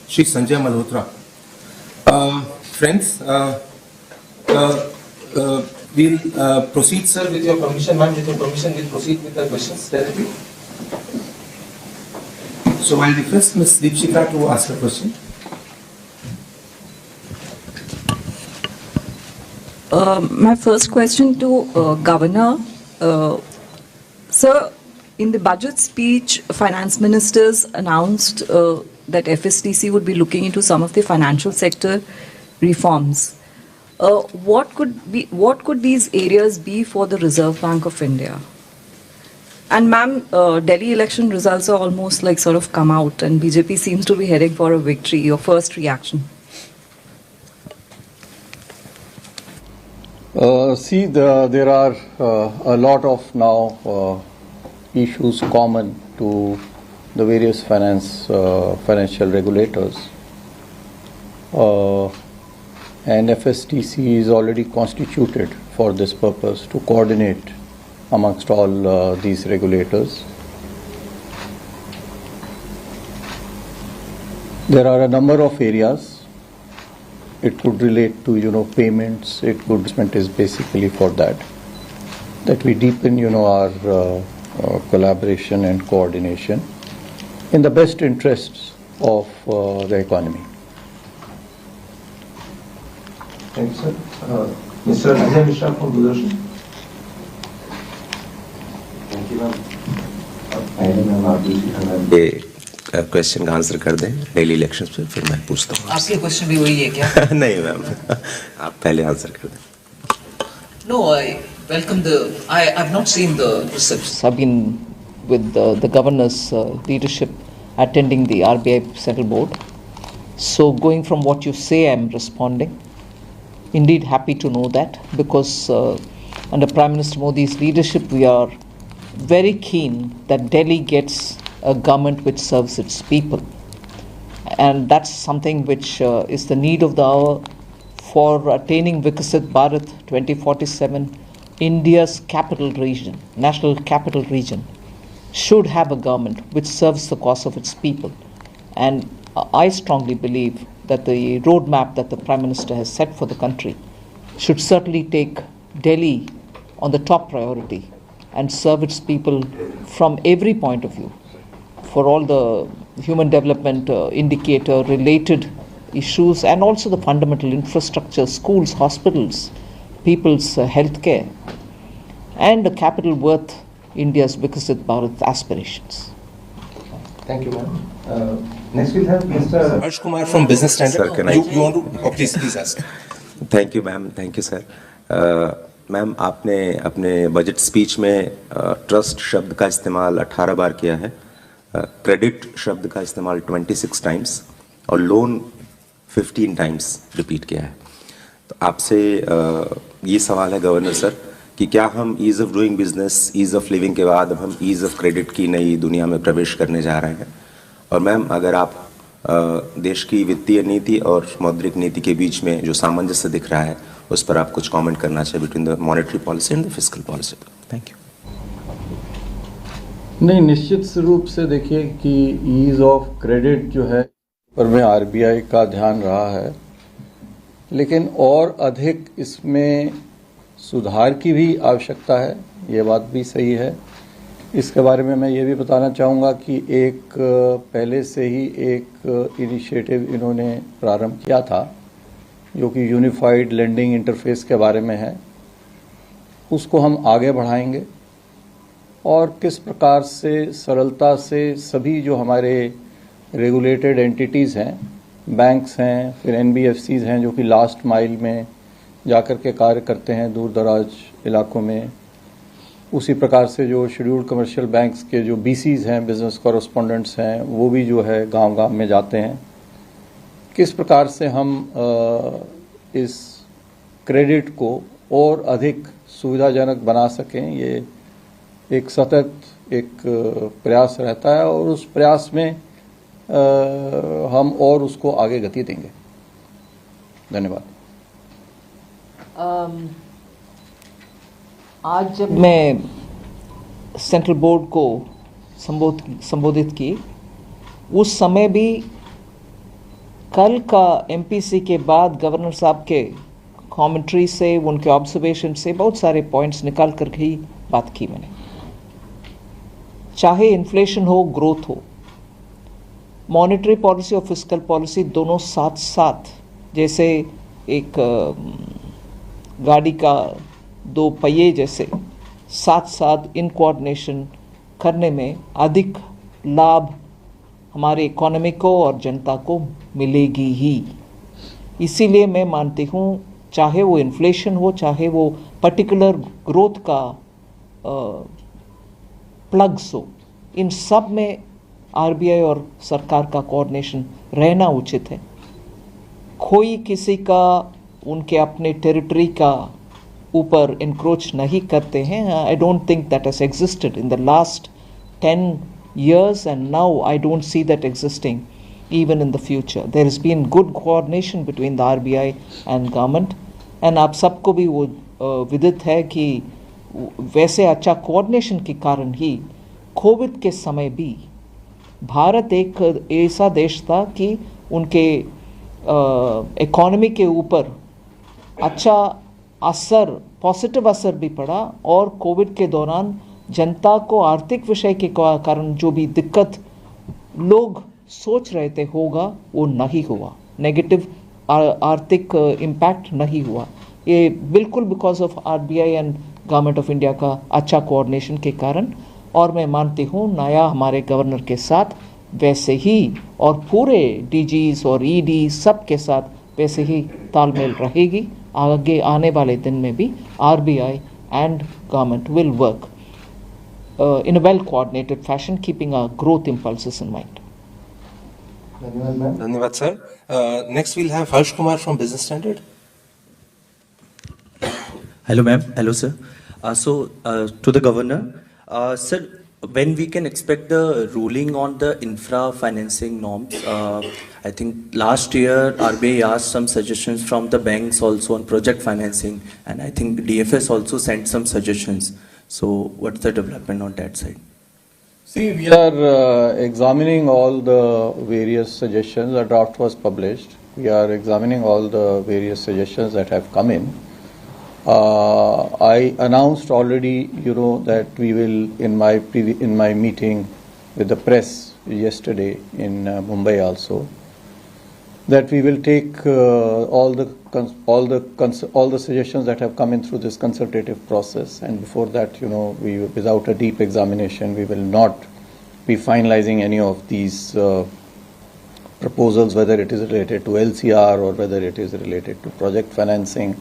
Shri Sanjay Malhotra. Friends, we'll proceed, sir, with your permission. Ma'am, with your permission, we'll proceed with the questions directly. So I'll request Ms. Deepshika to ask a question. My first question to Governor. Sir, in the budget speech, finance ministers announced that FSTC would be looking into some of the financial sector reforms. What could these areas be for the Reserve Bank of India? And ma'am, Delhi election results are almost like sort of come out, and BJP seems to be heading for a victory. Your first reaction? There are a lot of now issues common to the various financial regulators, and FSTC is already constituted for this purpose to coordinate amongst all these regulators. There are a number of areas. It could relate to, payments. It could, is basically for that we deepen, our collaboration and coordination in the best interests of the economy. Thank you, sir. Mr. Ajay Mishra from Doordarshan. Thank you, ma'am. Question का answer कर दें daily elections पे, फिर मैं पूछता हूँ। आपके question भी वही है क्या? नहीं मैम, आप पहले आंसर कर दें। No, I welcome I've not seen the reception. I've been with the governor's leadership attending the RBI Central Board. So going from what you say, I'm responding. Indeed happy to know that, because under Prime Minister Modi's leadership, we are very keen that Delhi gets a government which serves its people. And that's something which is the need of the hour for attaining Viksit Bharat 2047. India's capital region, national capital region, should have a government which serves the cause of its people. And I strongly believe that the roadmap that the Prime Minister has set for the country should certainly take Delhi on the top priority and serve its people from every point of view, for all the human development indicator related issues, and also the fundamental infrastructure, schools, hospitals, people's health care, and the capital worth India's Viksit Bharat aspirations. Thank you, ma'am. Next we'll have Mr. Harsh Kumar from Business Standard. Sir, can you want to? Oh, please ask. Thank you ma'am, thank you sir. Ma'am, आपने अपने budget speech में trust शब्द का इस्तेमाल 18 बार किया है, credit शब्द का इस्तेमाल 26 टाइम्स और लोन 15 टाइम्स रिपीट किया है। तो आपसे ये सवाल है गवर्नर सर कि क्या हम ease of doing business, ease of living के बाद अब हम ईज़ ऑफ क्रेडिट की नई दुनिया में प्रवेश करने जा रहे हैं? और मैम, अगर आप देश की वित्तीय नीति और मौद्रिक नीति के बीच में जो सामंजस्य दिख रहा है, उस पर आप कुछ कमेंट करना चाहिए between the monetary policy and the fiscal policy. Thank you. नहीं, निश्चित रूप से देखिए कि ईज ऑफ क्रेडिट जो है पर में आरबीआई का ध्यान रहा है, लेकिन और अधिक इसमें सुधार की भी आवश्यकता है, ये बात भी सही है। इसके बारे में मैं ये भी बताना चाहूँगा कि एक पहले से ही एक इनिशिएटिव इन्होंने प्रारंभ किया था जो कि यूनिफाइड लेंडिंग इंटरफेस के बारे में है। उसको हम आगे बढ़ाएंगे और किस प्रकार से सरलता से सभी जो हमारे रेगुलेटेड एंटिटीज़ हैं, बैंक्स हैं, फिर एनबीएफसीज़ हैं जो कि लास्ट माइल में जाकर के कार्य करते हैं दूर दराज इलाकों में, उसी प्रकार से जो शेड्यूल्ड कमर्शियल बैंक्स के जो बीसीज हैं, बिजनेस कॉरेस्पोंडेंट्स हैं, वो भी जो है गांव-गांव में जाते हैं। किस प्रकार से हम इस क्रेडिट को और अधिक सुविधाजनक बना सकें, ये एक सतत एक प्रयास रहता है और उस प्रयास में हम और उसको आगे गति देंगे। धन्यवाद। आज जब मैं सेंट्रल बोर्ड को संबोधित की, उस समय भी कल का एमपीसी के बाद गवर्नर साहब के कमेंट्री से, उनके ऑब्जर्वेशन से बहुत सारे पॉइंट्स निकाल कर ही बात की मैंने। चाहे इन्फ्लेशन हो, ग्रोथ हो, मॉनेटरी पॉलिसी और फिस्कल पॉलिसी दोनों साथ साथ, जैसे एक गाड़ी का दो पहिए जैसे साथ साथ इन कोऑर्डिनेशन करने में अधिक लाभ हमारे इकोनॉमी को और जनता को मिलेगी ही। इसीलिए मैं मानती हूँ, चाहे वो इन्फ्लेशन हो, चाहे वो पर्टिकुलर ग्रोथ का प्लग्स हो, इन सब में आरबीआई और सरकार का कोऑर्डिनेशन रहना उचित है। कोई किसी का, उनके अपने टेरिटरी का ऊपर इंक्रोच नहीं करते हैं। I don't think that has existed in the last 10 years, and now I don't see that existing even in the future. There has been good coordination between the RBI and government, and आप सबको भी वो विदित है कि वैसे अच्छा coordination के कारण ही कोविड के समय भी भारत एक ऐसा देश था कि उनके इकोनॉमी के ऊपर अच्छा असर, पॉजिटिव असर भी पड़ा, और कोविड के दौरान जनता को आर्थिक विषय के कारण जो भी दिक्कत लोग सोच रहे थे होगा, वो नहीं हुआ। नेगेटिव आर्थिक इम्पैक्ट नहीं हुआ। ये बिल्कुल because of RBI and government of India का अच्छा कोऑर्डिनेशन के कारण। और मैं मानती हूँ नया हमारे गवर्नर के साथ वैसे ही, और पूरे डीजीज और ईडी सब के साथ वैसे ही तालमेल रहेगी। आगे आने वाले दिन में भी RBI and government will work in a well-coordinated fashion, keeping our growth impulses in mind. धन्यवाद sir. Next we'll have Harsh Kumar from Business Standard. Hello, ma'am. Hello, sir. To the governor, sir, when we can expect the ruling on the infra financing norms? I think last year RBI asked some suggestions from the banks also on project financing, and I think DFS also sent some suggestions. So, what's the development on that side? See, we are examining all the various suggestions. A draft was published. We are examining all the various suggestions that have come in. I announced already, that we will, in my meeting with the press yesterday in Mumbai also, that we will take all the suggestions that have come in through this consultative process, and before that, we, without a deep examination, we will not be finalizing any of these proposals, whether it is related to LCR or whether it is related to project financing.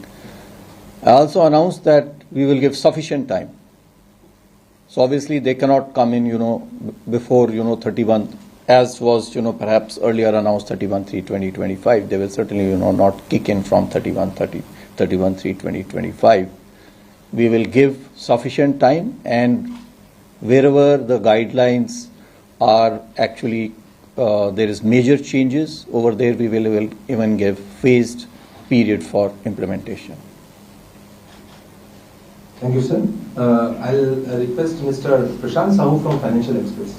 I also announced that we will give sufficient time. So obviously they cannot come in, before 31, as was perhaps earlier announced 31/3/2025. They will certainly not kick in from 31/3/2025. We will give sufficient time, and wherever the guidelines are actually there is major changes over there, we will even give phased period for implementation. Thank you, sir. I'll request Mr. Prashant Sahu from Financial Express.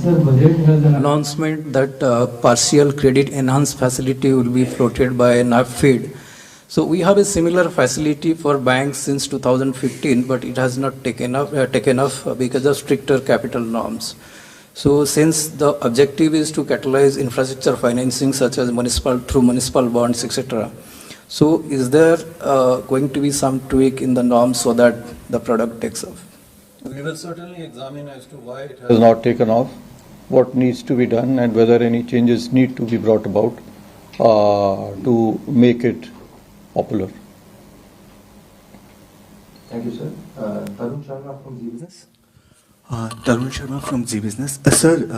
Sir, budget has an announcement that partial credit enhanced facility will be floated by NAFID. So we have a similar facility for banks since 2015, but it has not taken off because of stricter capital norms. So since the objective is to catalyze infrastructure financing such as through municipal bonds, etc. So is there going to be some tweak in the norms so that the product takes off? We will certainly examine as to why it has not taken off, what needs to be done, and whether any changes need to be brought about to make it popular. Thank you, sir. Tarun Sharma from Z Business. Tarun Sharma from Zee business. Sir,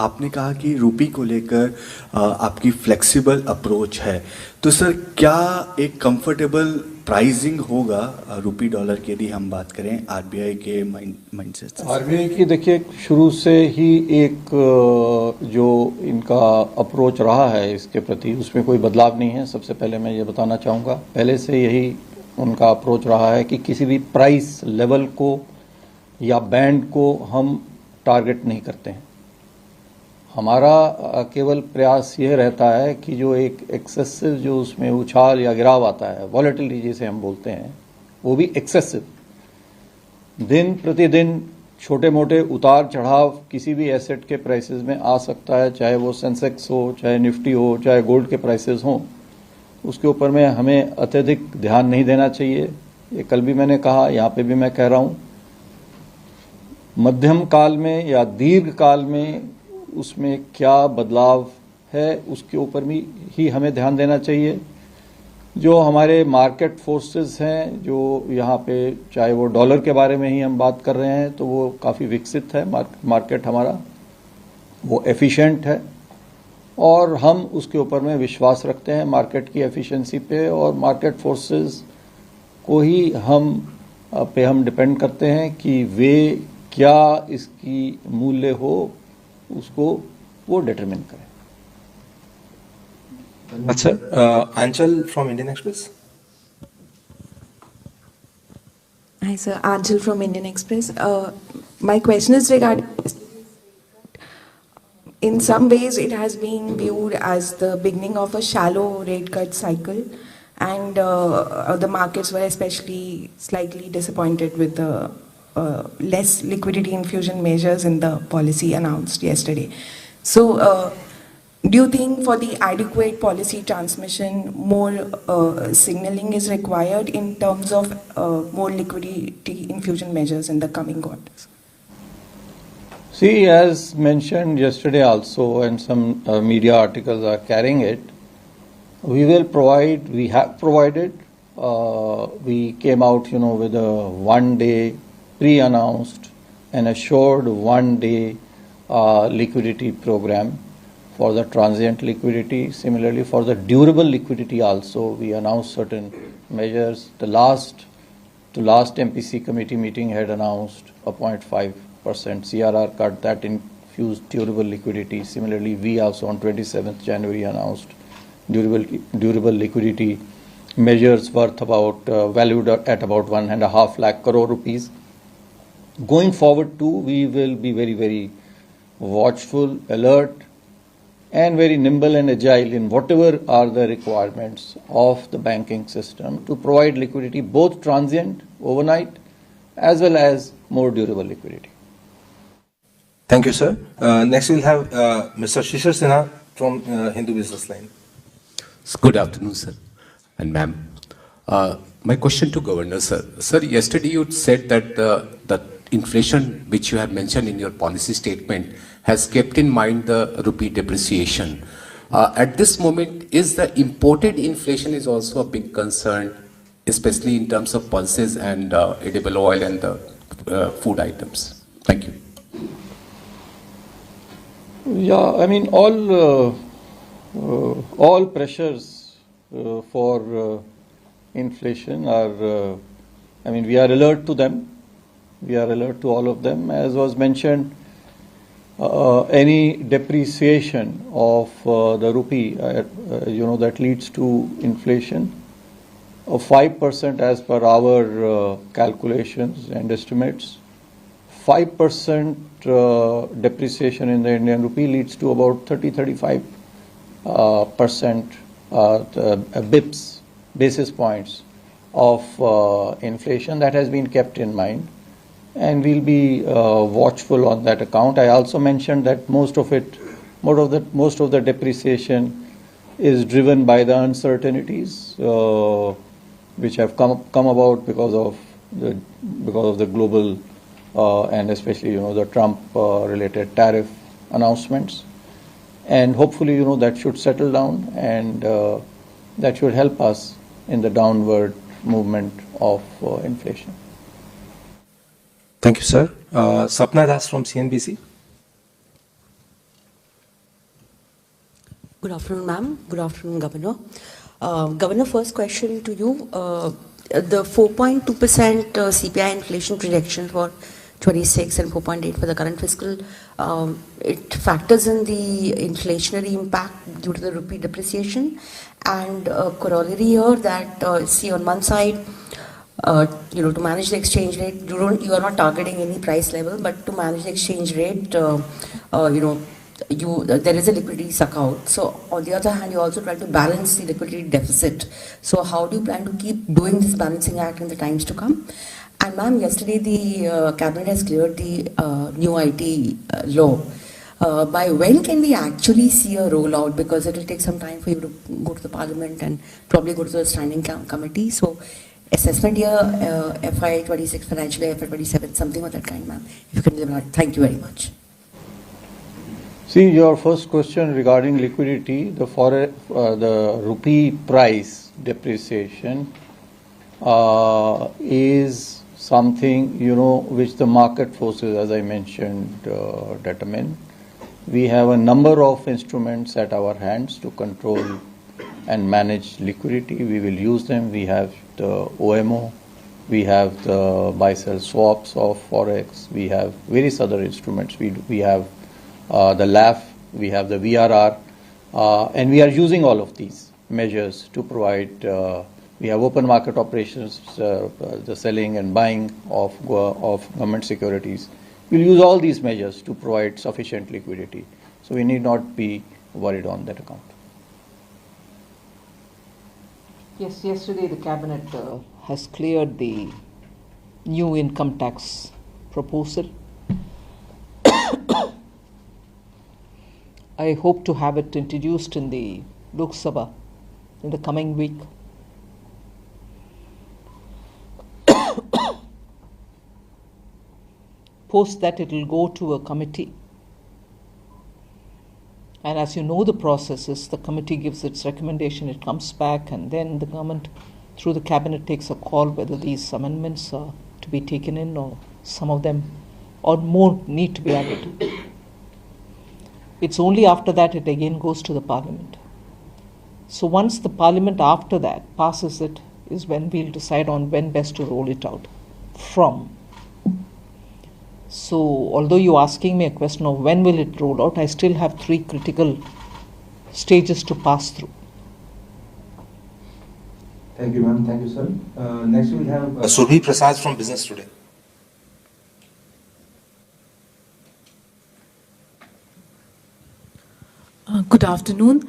आपने कहा कि रूपी को लेकर आपकी flexible approach है, तो sir क्या एक कंफर्टेबल प्राइसिंग होगा रूपी डॉलर की यदि हम बात करें आरबीआई के माइंडसेट से? आरबीआई की देखिए शुरू से ही एक जो इनका अप्रोच रहा है इसके प्रति, उसमें कोई बदलाव नहीं है। सबसे पहले मैं ये बताना चाहूँगा, पहले से यही उनका अप्रोच रहा है कि किसी भी प्राइस लेवल को या बैंड को हम टारगेट नहीं करते हैं। हमारा केवल प्रयास यह रहता है कि जो एक एक्सेसिव जो उसमें उछाल या गिराव आता है, वॉलेटिलिटी जिसे हम बोलते हैं, वो भी एक्सेसिव, दिन प्रतिदिन छोटे मोटे उतार चढ़ाव किसी भी एसेट के प्राइसेस में आ सकता है, चाहे वो सेंसेक्स हो, चाहे निफ्टी हो, चाहे गोल्ड के प्राइसेस हों। उसके ऊपर में हमें अत्यधिक ध्यान नहीं देना चाहिए। ये कल भी मैंने कहा, यहाँ पे भी मैं कह रहा हूँ, मध्यम काल में या दीर्घ काल में उसमें क्या बदलाव है उसके ऊपर भी ही हमें ध्यान देना चाहिए। जो हमारे मार्केट फोर्सेस हैं, जो यहाँ पे चाहे वो डॉलर के बारे में ही हम बात कर रहे हैं, तो वो काफ़ी विकसित है मार्केट हमारा, वो एफिशिएंट है और हम उसके ऊपर में विश्वास रखते हैं मार्केट की एफिशिएंसी पे, और मार्केट फोर्सेस को ही हम डिपेंड करते हैं कि वे क्या इसकी मूल्य हो उसको वो डिटरमिन करें। Sir, Anchal from Indian Express. Hi, sir. Anjal from Indian Express. My question is regarding. In some ways, it has been viewed as the beginning of a shallow rate cut cycle, and the markets were especially slightly disappointed with the less liquidity infusion measures in the policy announced yesterday. So, do you think for the adequate policy transmission, more signaling is required in terms of more liquidity infusion measures in the coming quarters? See, as mentioned yesterday also, and some media articles are carrying it, we have provided, we came out, with a one-day pre-announced and assured one-day liquidity program for the transient liquidity. Similarly, for the durable liquidity also, we announced certain measures. The last MPC committee meeting had announced a 0.5% CRR cut that infused durable liquidity. Similarly, we also on 27th January announced durable liquidity measures worth about valued at about 1.5 lakh crore rupees. Going forward too, we will be very, very watchful, alert, and very nimble and agile in whatever are the requirements of the banking system to provide liquidity, both transient, overnight, as well as more durable liquidity. Thank you, sir. Next we'll have Mr. Shishir Sinha from Hindu Business Line. Good afternoon, sir and ma'am. My question to Governor, sir. Sir, yesterday you said that the inflation which you have mentioned in your policy statement has kept in mind the rupee depreciation. At this moment, is the imported inflation is also a big concern, especially in terms of pulses and edible oil and the food items? Thank you. Yeah, I mean all pressures for inflation are. We are alert to them. We are alert to all of them. As was mentioned, any depreciation of the rupee, that leads to inflation of 5% as per our calculations and estimates. 5% depreciation in the Indian rupee leads to about 30-35% basis points of inflation. That has been kept in mind, and we'll be watchful on that account. I also mentioned that most of the depreciation is driven by the uncertainties which have come about because of the global and especially the Trump related tariff announcements, and hopefully that should settle down, and that should help us in the downward movement of inflation. Thank you, sir. Sapna Das from CNBC. Good afternoon, ma'am. Good afternoon, Governor. Governor, first question to you. The 4.2% CPI inflation projection for 26 and 4.8 for the current fiscal, it factors in the inflationary impact due to the rupee depreciation, and corollary here that see on one side, to manage the exchange rate, you are not targeting any price level, but to manage the exchange rate, there is a liquidity suck out. So on the other hand, you're also trying to balance the liquidity deficit. So how do you plan to keep doing this balancing act in the times to come? And ma'am, yesterday the cabinet has cleared the new IT law. By when can we actually see a rollout? Because it will take some time for you to go to the parliament and probably go to the standing committee. So assessment year, FY26 financial year, FY27, something of that kind, ma'am. If you can elaborate. Thank you very much. See, your first question regarding liquidity, the rupee price depreciation is something, which the market forces, as I mentioned, determine. We have a number of instruments at our hands to control and manage liquidity. We will use them. We have the OMO, we have the buy-sell swaps of Forex, we have various other instruments. We have the LAF, we have the VRR, and we are using all of these measures to provide, we have open market operations, the selling and buying of government securities. We'll use all these measures to provide sufficient liquidity. So we need not be worried on that account. Yes, yesterday the cabinet has cleared the new income tax proposal. I hope to have it introduced in the Lok Sabha in the coming week. Post that, it will go to a committee. And as you know the process is, the committee gives its recommendation, it comes back, and then the government, through the cabinet, takes a call whether these amendments are to be taken in or some of them or more need to be added. It's only after that it again goes to the parliament. So once the parliament after that passes it is when we'll decide on when best to roll it out from. So although you're asking me a question of when will it roll out, I still have 3 critical stages to pass through. Thank you, ma'am. Thank you, sir. Next we'll have Surbhi Prasad from Business Today. Good afternoon.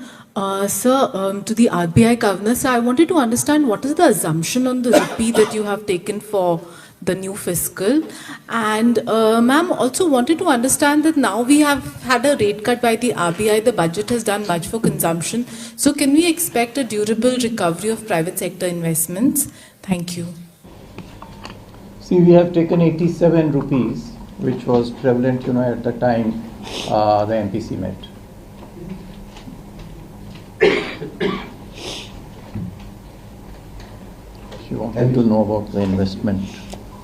Sir, to the RBI governor, sir, I wanted to understand what is the assumption on the rupee that you have taken for the new fiscal. And ma'am, also wanted to understand that now we have had a rate cut by the RBI, the budget has done much for consumption. So can we expect a durable recovery of private sector investments? Thank you. See, we have taken 87 rupees, which was prevalent, at the time the MPC met. She wanted to know about the investment.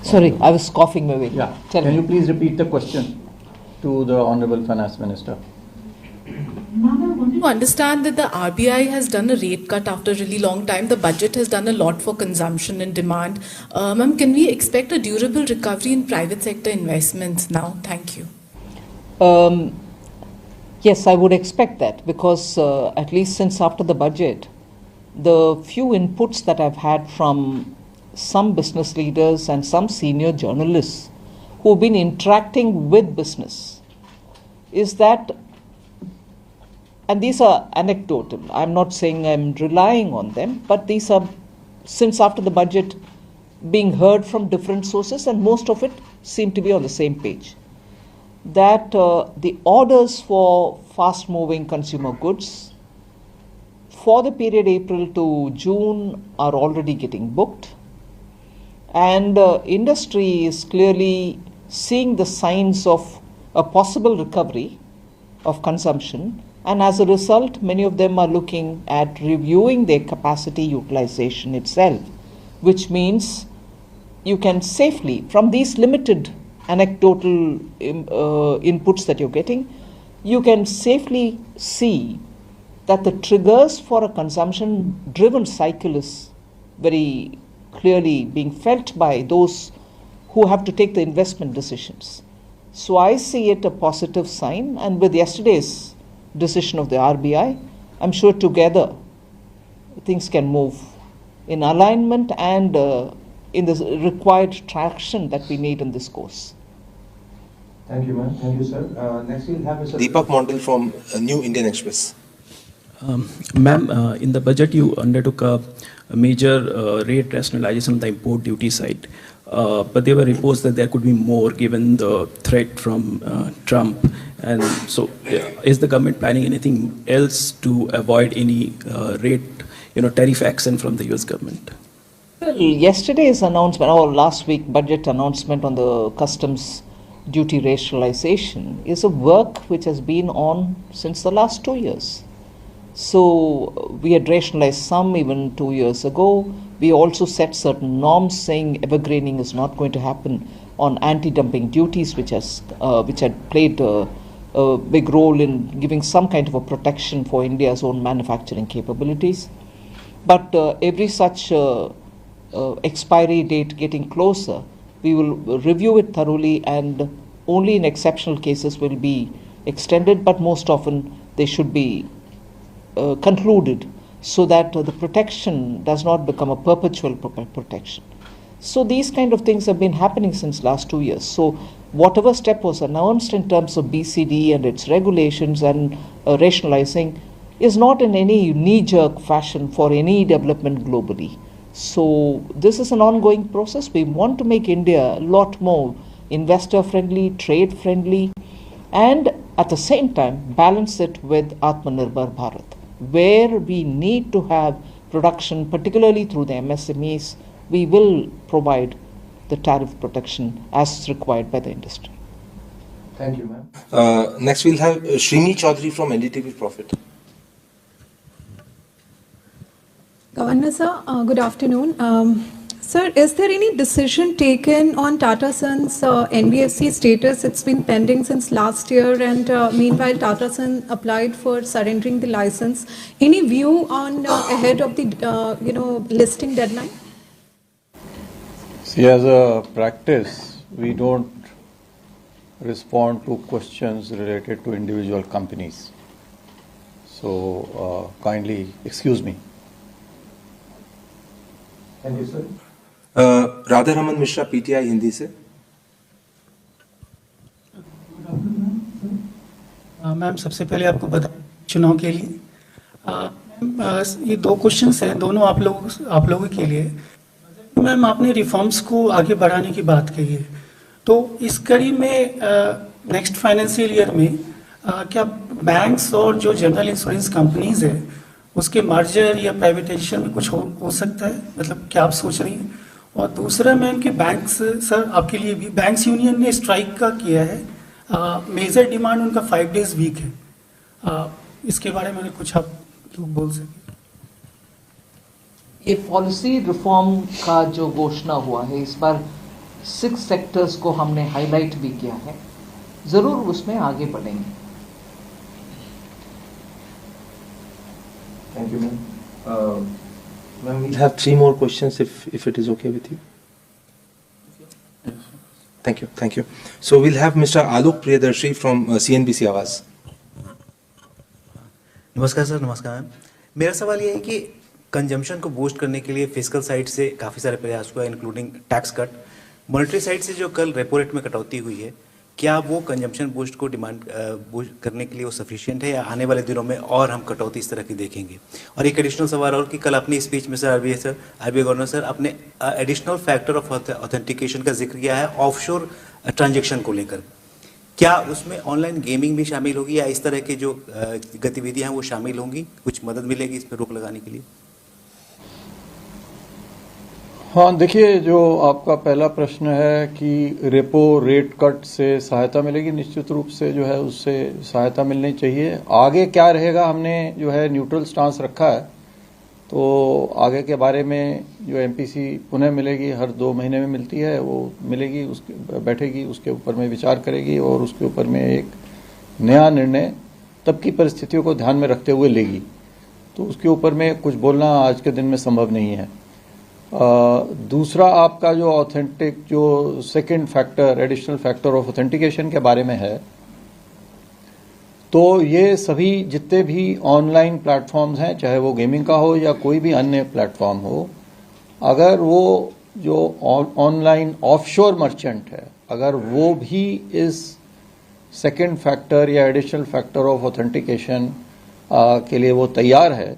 Sorry, I was coughing my way. Yeah. Tell Can me. you please repeat the question to the Honorable Finance Minister? Ma'am, I want to understand that the RBI has done a rate cut after a really long time. The budget has done a lot for consumption and demand. Ma'am, can we expect a durable recovery in private sector investments now? Thank you. Yes, I would expect that because at least since after the budget, the few inputs that I've had from some business leaders and some senior journalists who've been interacting with business is that, and these are anecdotal, I'm not saying I'm relying on them, but these are, since after the budget, being heard from different sources, and most of it seem to be on the same page, that the orders for fast-moving consumer goods for the period April to June are already getting booked. And industry is clearly seeing the signs of a possible recovery of consumption, and as a result, many of them are looking at reviewing their capacity utilization itself, which means you can safely, from these limited anecdotal inputs that you're getting, you can safely see that the triggers for a consumption-driven cycle is very clearly being felt by those who have to take the investment decisions. So I see it a positive sign, and with yesterday's decision of the RBI, I'm sure together things can move in alignment and in the required traction that we need in this course. Thank you, ma'am. Thank you, sir. Next we'll have Mr. Deepak Mondal from New Indian Express. Ma'am, in the budget you undertook a major rate rationalization on the import duty side. But there were reports that there could be more given the threat from Trump. And so is the government planning anything else to avoid any rate, tariff action from the US government? Well, yesterday's announcement, or last week budget announcement on the customs duty rationalization is a work which has been on since the last 2 years. So we had rationalized some even 2 years ago. We also set certain norms saying evergreening is not going to happen on anti-dumping duties, which had played a big role in giving some kind of a protection for India's own manufacturing capabilities. But every such expiry date getting closer, we will review it thoroughly, and only in exceptional cases will be extended, but most often they should be concluded so that the protection does not become a perpetual protection. So these kind of things have been happening since last 2 years. So whatever step was announced in terms of BCD and its regulations and rationalizing is not in any knee-jerk fashion for any development globally. So this is an ongoing process. We want to make India a lot more investor-friendly, trade-friendly, and at the same time balance it with Atmanirbhar Bharat, where we need to have production, particularly through the MSMEs. We will provide the tariff protection as required by the industry. Thank you, ma'am. Next we'll have Srini Chaudhary from NDTV Profit. Governor sir, good afternoon. Sir, is there any decision taken on Tata Sons NBFC status? It's been pending since last year, and meanwhile Tata Sons applied for surrendering the license. Any view on ahead of the listing deadline? See, as a practice, we don't respond to questions related to individual companies. So kindly excuse me. Thank you, sir. Radha Raman Mishra, PTI Hindi से. Ma'am सबसे पहले आपको बता चुनाव के लिए ये 2 questions हैं, दोनों आप लोगों के लिए. मैम आपने रिफॉर्म्स को आगे बढ़ाने की बात कही है, तो इस कड़ी में नेक्स्ट फाइनेंशियल ईयर में क्या बैंक्स और जो जनरल इंश्योरेंस कंपनीज है उसके मर्जर या प्राइवेटाइजेशन में कुछ हो सकता है? मतलब क्या आप सोच रही हैं? और दूसरा मैम कि बैंक्स, सर आपके लिए भी, बैंक्स यूनियन ने स्ट्राइक का किया है, मेजर डिमांड उनका 5 days वीक है. इसके बारे में कुछ आप बोल सकें? ये पॉलिसी रिफॉर्म का जो घोषणा हुआ है, इस बार 6 सेक्टर्स को हमने हाईलाइट भी किया है, जरूर उसमें आगे बढ़ेंगे. Thank you, ma'am. Ma'am, we'll have 3 more questions if it is okay with you. Thank you. So we'll have Mr. Alok Priyadarshi from CNBC Awaaz. नमस्कार सर. नमस्कार मैम. मेरा सवाल ये है कि कंजम्पशन को बूस्ट करने के लिए फिस्कल साइड से काफ़ी सारे प्रयास हुआ, including tax cut. Monetary side से जो कल रेपो रेट में कटौती हुई है, क्या वो कंजम्पशन बूस्ट को डिमांड बूस्ट करने के लिए वो सफिशिएंट है, या आने वाले दिनों में और हम कटौती इस तरह की देखेंगे? और एक एडिशनल सवाल और कि कल अपनी स्पीच में सर आरबीआई गवर्नर सर अपने एडिशनल फैक्टर ऑफ ऑथेंटिकेशन का जिक्र किया है ऑफशोर ट्रांजैक्शन को लेकर. क्या उसमें ऑनलाइन गेमिंग भी शामिल होगी, या इस तरह की जो गतिविधियां हैं वो शामिल होंगी? कुछ मदद मिलेगी इस पर रोक लगाने के लिए? हाँ, देखिए, जो आपका पहला प्रश्न है कि रेपो रेट कट से सहायता मिलेगी, निश्चित रूप से जो है उससे सहायता मिलनी चाहिए. आगे क्या रहेगा, हमने जो है न्यूट्रल स्टांस रखा है, तो आगे के बारे में जो एमपीसी पुनः मिलेगी, हर 2 महीने में मिलती है, वो मिलेगी, उसके बैठेगी, उसके ऊपर में विचार करेगी और उसके ऊपर में एक नया निर्णय तब की परिस्थितियों को ध्यान में रखते हुए लेगी. तो उसके ऊपर में कुछ बोलना आज के दिन में संभव नहीं है. दूसरा आपका जो ऑथेंटिक, जो second factor, additional factor of authentication के बारे में है, तो ये सभी जितने भी ऑनलाइन प्लेटफॉर्म्स हैं, चाहे वो गेमिंग का हो या कोई भी अन्य प्लेटफॉर्म हो, अगर वो जो ऑनलाइन ऑफशोर मर्चेंट है, अगर वो भी इस सेकेंड फैक्टर या एडिशनल फैक्टर ऑफ ऑथेंटिकेशन के लिए वो तैयार है,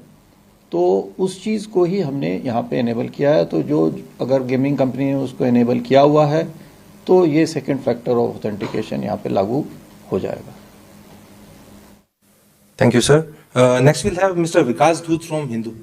तो उस चीज़ को ही हमने यहाँ पे इनेबल किया है। तो जो अगर गेमिंग कंपनी ने उसको इनेबल किया हुआ है तो ये सेकेंड फैक्टर ऑफ ऑथेंटिकेशन यहाँ पे लागू हो जाएगा। Thank you, sir. Next, we'll have Mr. Vikas Dhoot from Hindu.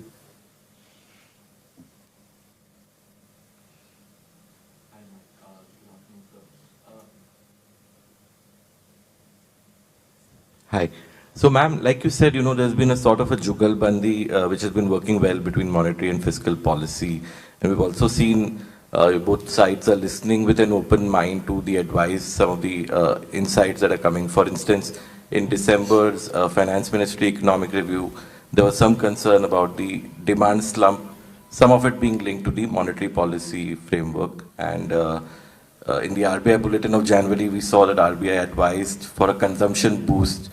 Hi. So, ma'am, like you said, there's been a sort of a jugalbandi which has been working well between monetary and fiscal policy. And we've also seen both sides are listening with an open mind to the advice, some of the insights that are coming. For instance, in December's Finance Ministry Economic Review, there was some concern about the demand slump, some of it being linked to the monetary policy framework. And in the RBI Bulletin of January, we saw that RBI advised for a consumption boost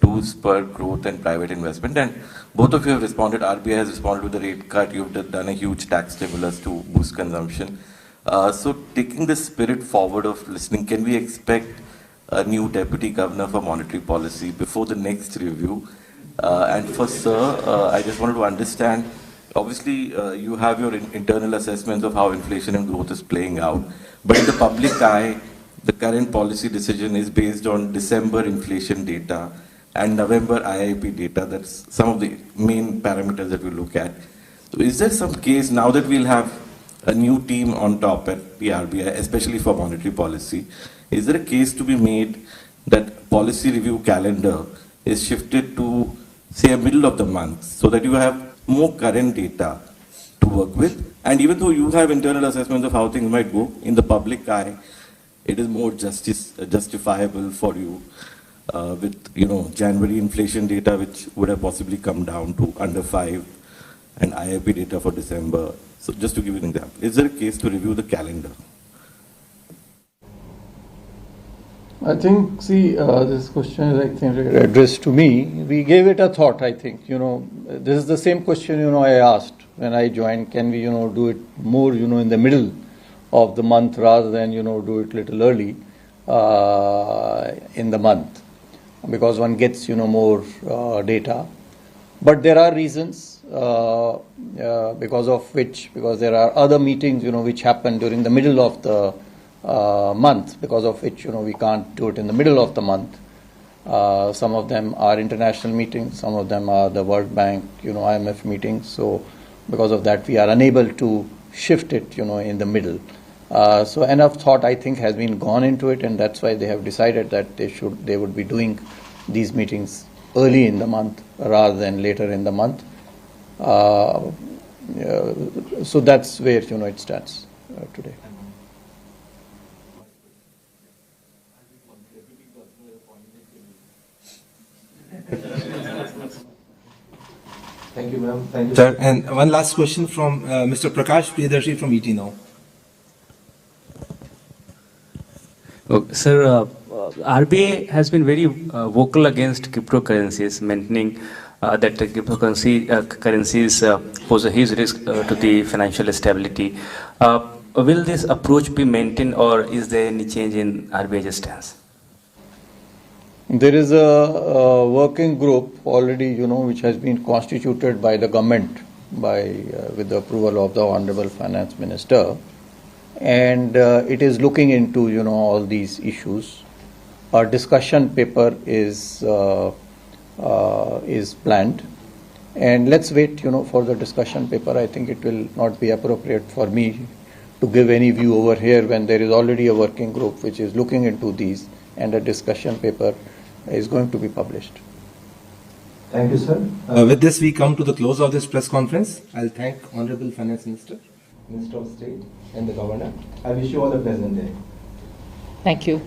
to spur growth and private investment. And both of you have responded. RBI has responded with the rate cut. You've done a huge tax stimulus to boost consumption. So taking the spirit forward of listening, can we expect a new Deputy Governor for Monetary Policy before the next review? And for Sir, I just wanted to understand, obviously you have your internal assessments of how inflation and growth is playing out. But in the public eye, the current policy decision is based on December inflation data and November IIP data. That's some of the main parameters that we look at. So is there some case now that we'll have a new team on top at the RBI, especially for monetary policy, is there a case to be made that policy review calendar is shifted to, say, a middle of the month so that you have more current data to work with? And even though you have internal assessments of how things might go, in the public eye, it is more justifiable for you with January inflation data, which would have possibly come down to under 5, and IIP data for December. So just to give you an example, is there a case to review the calendar? I think, this question is, I think, addressed to me. We gave it a thought, I think. This is the same question, I asked when I joined. Can we, do it more, in the middle of the month rather than, do it little early in the month? Because one gets, more data. But there are reasons because there are other meetings, which happen during the middle of the month, because of which we can't do it in the middle of the month. Some of them are international meetings, some of them are the World Bank, IMF meetings. So because of that, we are unable to shift it, in the middle. So enough thought, I think, has been gone into it, and that's why they have decided that they would be doing these meetings early in the month rather than later in the month. So that's where it stands today. Thank you, ma'am. Thank you, sir. And one last question from Mr. Prakash Priyadarshi from ET Now. Sir, RBI has been very vocal against cryptocurrencies, maintaining that cryptocurrencies pose a huge risk to the financial stability. Will this approach be maintained, or is there any change in RBI's stance? There is a working group already, which has been constituted by the government with the approval of the Honorable Finance Minister, and it is looking into, all these issues. A discussion paper is planned, and let's wait, for the discussion paper. I think it will not be appropriate for me to give any view over here when there is already a working group which is looking into these, and a discussion paper is going to be published. Thank you, sir. With this, we come to the close of this press conference. I'll thank Honorable Finance Minister, Minister of State, and the Governor. I wish you all a pleasant day. Thank you.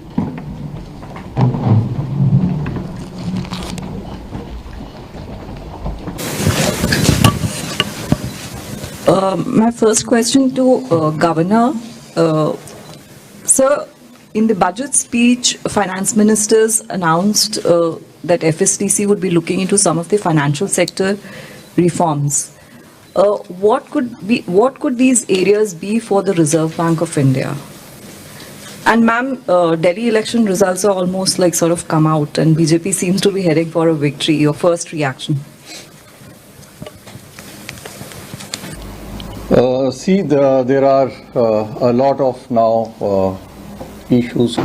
My first question to Governor. Sir, in the budget speech, finance ministers announced that FSTC would be looking into some of the financial sector reforms. What could these areas be for the Reserve Bank of India? And ma'am, Delhi election results are almost like sort of come out, and BJP seems to be heading for a victory. Your first reaction? There are a lot of now issues.